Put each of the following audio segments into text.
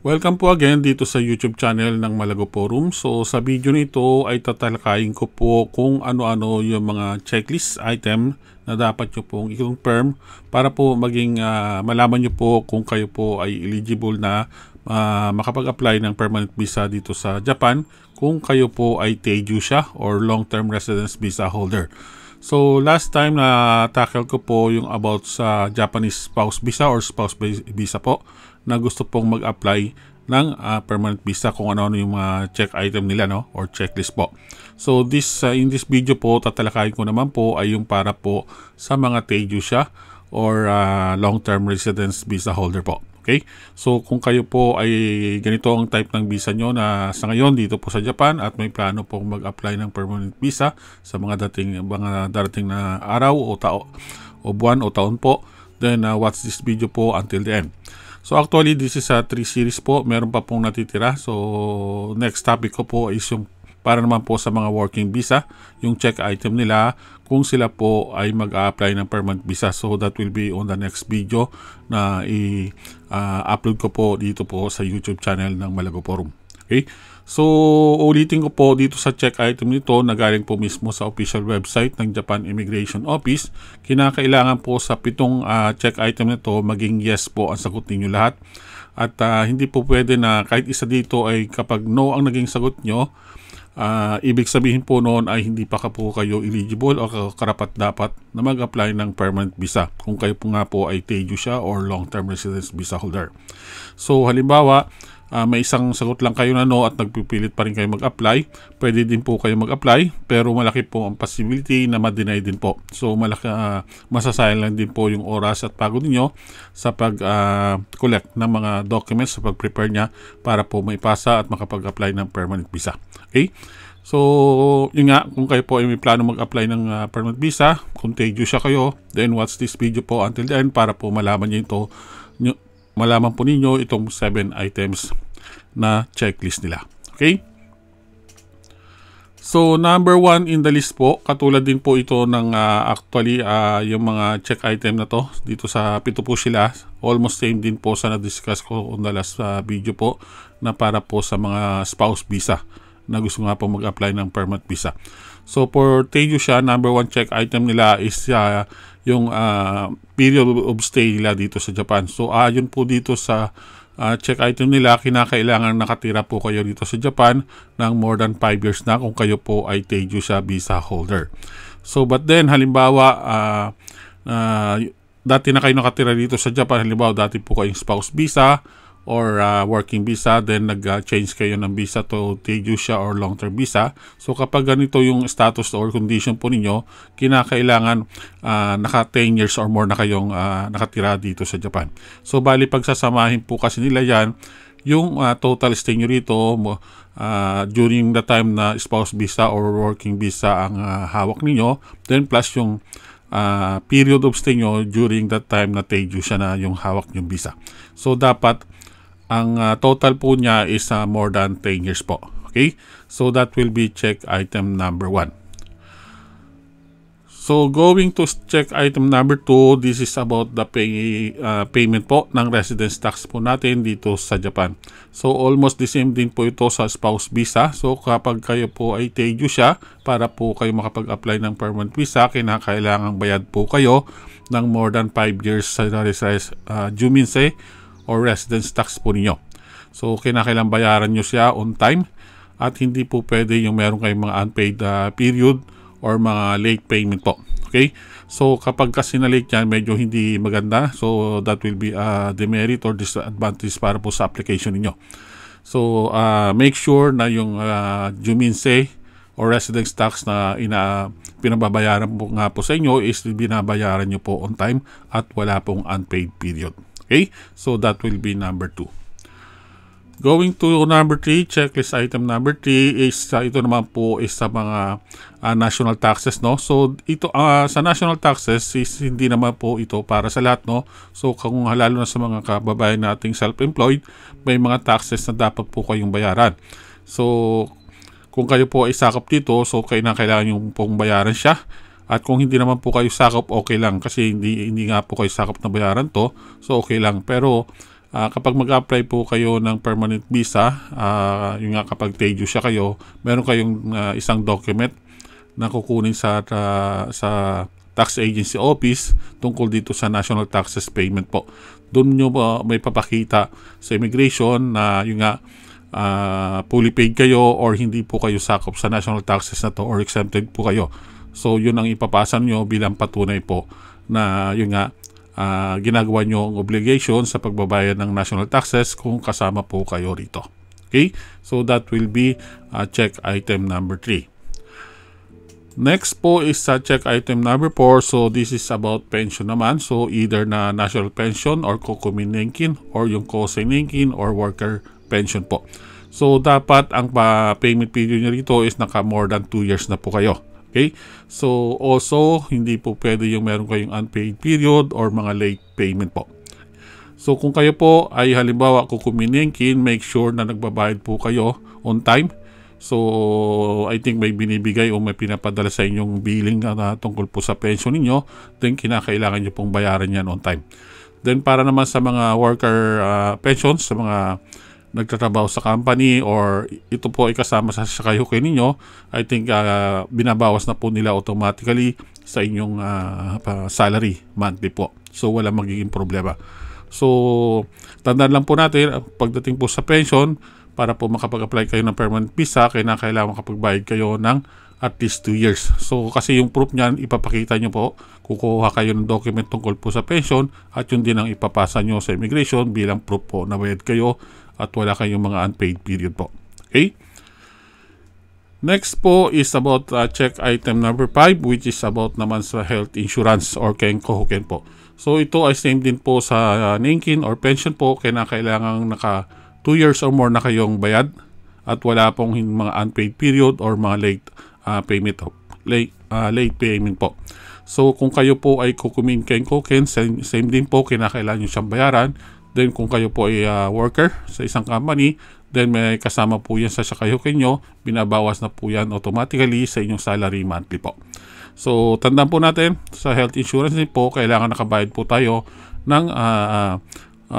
Welcome po again dito sa YouTube channel ng Malago Forum. So sa video nito ay tatalakayin ko po kung ano-ano yung mga checklist item na dapat nyo pong i-confirm para po maging malaman nyo po kung kayo po ay eligible na makapag-apply ng permanent visa dito sa Japan kung kayo po ay Teijusha or long-term residence visa holder. So last time na tackle ko po yung about sa Japanese spouse visa or spouse visa po na gusto pong mag-apply ng permanent visa kung ano-ano yung mga check item nila, no, or checklist po. So in this video po tatalakayin ko naman po ay yung para po sa mga Teijusha or long-term residence visa holder po. Okay? So kung kayo po ay ganito ang type ng visa nyo na sa ngayon dito po sa Japan at may plano pong mag-apply ng permanent visa sa mga darating na araw o buwan o taon po, then watch this video po until the end. So actually this is a 3 series po, meron pa pong natitira. So next topic ko po is yung para naman po sa mga working visa, yung check item nila kung sila po ay mag-a-apply ng permanent visa. So that will be on the next video na i-upload ko po dito po sa YouTube channel ng Malago Forum. Okay? So ulitin ko po dito sa check item nito na galing po mismo sa official website ng Japan Immigration Office. Kinakailangan po sa 7 check item nito maging yes po ang sagot ninyo lahat. At hindi po pwede na kahit isa dito ay kapag no ang naging sagot nyo, ibig sabihin po noon ay hindi pa po kayo eligible o karapat dapat na mag-apply ng permanent visa kung kayo po nga po ay Teijusha or long-term residence visa holder. So halimbawa, may isang sagot lang kayo na no at nagpipilit pa rin kayo mag-apply, pwede din po kayo mag-apply pero malaki po ang possibility na ma-deny din po. So masasayang lang din po yung oras at pagod niyo sa pag-collect ng mga documents, sa pag-prepare niya para po maipasa at makapag-apply ng permanent visa. Okay? So, yun nga, kung kayo po ay may plano mag-apply ng permanent visa, kung Teijusha kayo, then watch this video po until the end para po malaman malaman po ninyo itong 7 items na checklist nila. Okay? So, number 1 in the list po, katulad din po ito ng actually yung mga check item na to. Dito sa 7 po sila, almost same din po sa na-discuss ko on the last video po na para po sa mga spouse visa na gusto nga po mag-apply ng permanent visa. So for Teijusha, number 1 check item nila is yung period of stay nila dito sa Japan. So ayon po dito sa check item nila, kinakailangan nakatira po kayo dito sa Japan ng more than 5 years na kung kayo po ay Teijusha visa holder. So but then halimbawa dati na kayo nakatira dito sa Japan, halimbawa dati po kayong spouse visa or working visa, then nag-change kayo ng visa to Teijusha or long-term visa. So kapag ganito yung status or condition po ninyo, kinakailangan naka 10 years or more na kayong nakatira dito sa Japan. So bali pagsasamahin po kasi nila yan, yung total stay nyo rito during the time na spouse visa or working visa ang hawak ninyo, then plus yung period of stay nyo during that time na Teijusha na yung hawak yung visa. So dapat ang total po niya is more than 10 years po. Okay? So that will be check item number 1. So going to check item number 2, this is about the payment po ng residence tax po natin dito sa Japan. So almost the same din po ito sa spouse visa. So kapag kayo po ay Teijusha, para po kayo makapag-apply ng permanent visa, kinakailangang bayad po kayo ng more than 5 years sa Juminsei or residence tax po ninyo. So kinakailangan bayaran nyo siya on time at hindi po pwede yung meron kayong mga unpaid period or mga late payment po. Okay? So kapag kasi na late yan, medyo hindi maganda. So that will be a demerit or disadvantage para po sa application niyo. So make sure na yung Juminsei or residence tax na pinababayaran po nga po sa inyo is binabayaran nyo po on time at wala pong unpaid period. Okay? So that will be number 2. Going to number 3, checklist item number 3 is ito naman po is sa mga national taxes, no. So ito sa national taxes is hindi naman po ito para sa lahat, no. So kung lalo na sa mga kababayan nating self-employed, may mga taxes na dapat po kayong bayaran. So kung kayo po ay sakop dito, so kailangan yung pong bayaran siya. At kung hindi naman po kayo sakop, okay lang kasi hindi nga po kayo sakop na bayaran to, so okay lang. Pero kapag mag-apply po kayo ng permanent visa, yung nga kapag Teju siya kayo, meron kayong isang document na kukunin sa tax agency office tungkol dito sa national taxes payment po. Doon nyo may papakita sa immigration na yung nga fully paid kayo or hindi po kayo sakop sa national taxes na to or exempted po kayo. So yun ang ipapasa nyo bilang patunay po na yun nga ginagawa nyo ang obligation sa pagbabayad ng national taxes kung kasama po kayo rito. Okay? So that will be check item number 3. Next po is check item number 4. So this is about pension naman. So either na national pension or Kokumin Nenkin or yung Kosei Nenkin or worker pension po. So dapat ang payment period nyo rito is naka more than 2 years na po kayo. Okay? So also hindi po pwede yung meron kayong unpaid period or mga late payment po. So kung kayo po ay halimbawa Kokumin Nenkin, make sure na nagbabayad po kayo on time. So I think may binibigay o may pinapadala sa inyong billing na tungkol po sa pension ninyo, then kinakailangan nyo pong bayaran yan on time. Then para naman sa mga worker pensions, sa mga nagtatrabaho sa company or ito po ay kasama sa kayukin ninyo, I think binabawas na po nila automatically sa inyong salary monthly po. So wala magiging problema. So tandaan lang po natin, pagdating po sa pension, para po makapag-apply kayo ng permanent visa, kailangan makapagbayad kayo ng at least 2 years. So kasi yung proof niyan, ipapakita nyo po, kukuha kayo ng document tungkol po sa pension at yun din ang ipapasa nyo sa immigration bilang proof po na bayad kayo at wala kayong mga unpaid period po. Okay? Next po is about check item number 5, which is about naman sa health insurance or Kenko-Hoken po. So ito ay same din po sa Nenkin or pension po, kailangan naka 2 years or more na kayong bayad at wala pong mga unpaid period or mga late payment po. So kung kayo po ay Kokumin Kenko-Hoken, same din po, kailangan nyo siyang bayaran. Then kung kayo po ay worker sa isang company, then may kasama po yan sa kayukin nyo, binabawas na po yan automatically sa inyong salary monthly po. So tandaan po natin, sa health insurance din po, kailangan nakabayad po tayo ng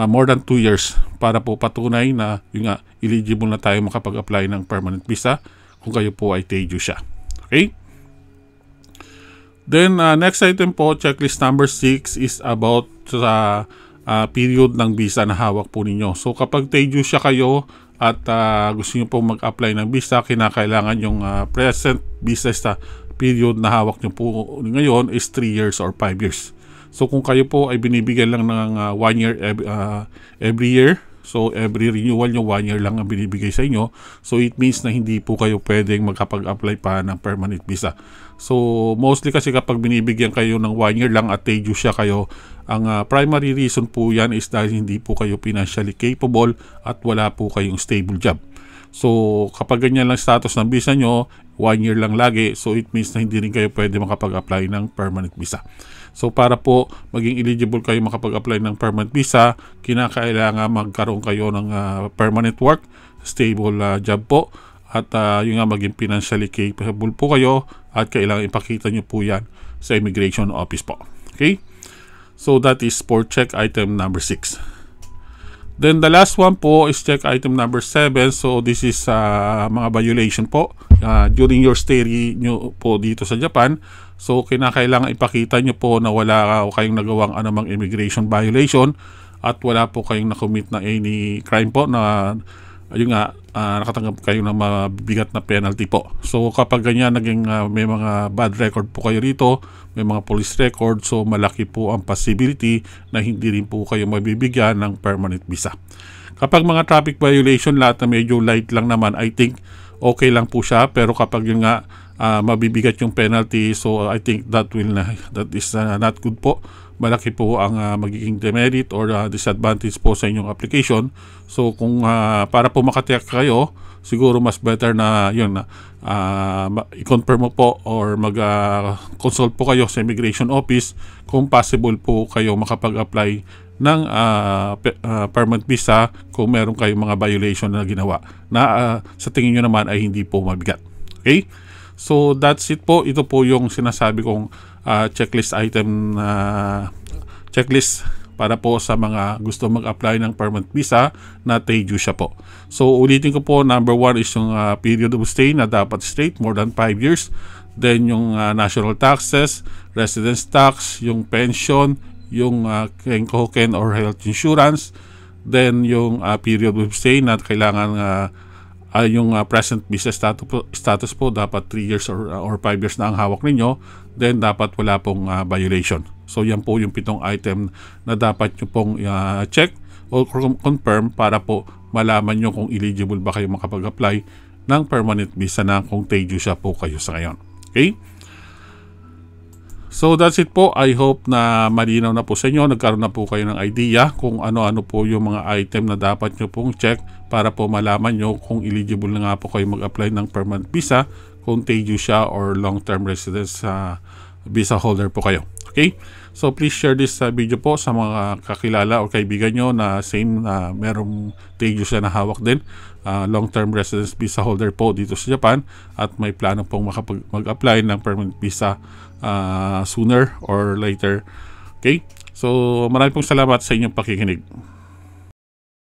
more than 2 years para po patunay na yung eligible na tayo makapag-apply ng permanent visa kung kayo po ay Teju siya. Okay? Then next item po, checklist number 6 is about sa period ng visa na hawak po ninyo. So kapag Teju siya kayo at gusto nyo po mag-apply ng visa, kinakailangan yung present visa sa period na hawak nyo po ngayon is 3 years or 5 years. So kung kayo po ay binibigyan lang ng 1 year every year, so every renewal nyo 1 year lang ang binibigay sa inyo, so it means na hindi po kayo pwedeng magkapag-apply pa ng permanent visa. So mostly kasi kapag binibigyan kayo ng 1 year lang at Teju siya kayo, ang primary reason po yan is dahil hindi po kayo financially capable at wala po kayong stable job. So kapag ganyan lang status ng visa nyo, 1 year lang lagi, so it means na hindi rin kayo pwede makapag-apply ng permanent visa. So para po maging eligible kayo makapag-apply ng permanent visa, kinakailangan magkaroon kayo ng permanent work, stable job po, at yung nga maging financially capable po kayo at kailangan ipakita nyo po yan sa immigration office po. Okay? So that is for check item number 6. Then the last one po is check item number 7. So this is mga violation po during your stay nyo po dito sa Japan. So kinakailangan ipakita nyo po na wala kayong nagawang anumang immigration violation at wala po kayong nakommit na any crime po na yung nga nakatanggap kayo ng mabigat na penalty po. So kapag ganyan naging may mga bad record po kayo rito, may mga police record, so malaki po ang possibility na hindi rin po kayo mabibigyan ng permanent visa. Kapag mga traffic violation lahat na medyo light lang naman, I think okay lang po siya, pero kapag yun nga mabibigat yung penalty, so I think that is not good po. Malaki po ang magiging demerit or disadvantage po sa inyong application. So kung para po makatiyak kayo, siguro mas better na yun i-confirm mo po or mag-consult po kayo sa immigration office kung possible po kayo makapag-apply ng permanent visa kung meron kayong mga violation na ginawa na sa tingin nyo naman ay hindi po mabigat. Okay? So that's it po. Ito po yung sinasabi kong checklist item checklist para po sa mga gusto mag-apply ng permanent visa na Teju siya po. So ulitin ko po, number 1 is yung period of stay na dapat straight, more than 5 years. Then yung national taxes, residence tax, yung pension, yung kenkoken or health insurance. Then yung period of stay na kailangan yung present visa status po dapat 3 years or 5 years na ang hawak ninyo. Then dapat wala pong violation. So yan po yung 7 item na dapat nyo pong check o confirm para po malaman nyo kung eligible ba kayo makapag-apply ng permanent visa na kung Teju siya po kayo sa ngayon. Okay? So that's it po. I hope na malinaw na po sa inyo. Nagkaroon na po kayo ng idea kung ano-ano po yung mga item na dapat nyo pong check para po malaman nyo kung eligible na nga po kayo mag-apply ng permanent visa kung Teju siya or long-term residence visa holder po kayo. Okay? So please share this video po sa mga kakilala o kaibigan nyo na same na merong Teju siya na hawak din. Long-term residence visa holder po dito sa Japan at may plano pong mag-apply ng permanent visa sooner or later. Okay? So maraming pong salamat sa inyong pakikinig.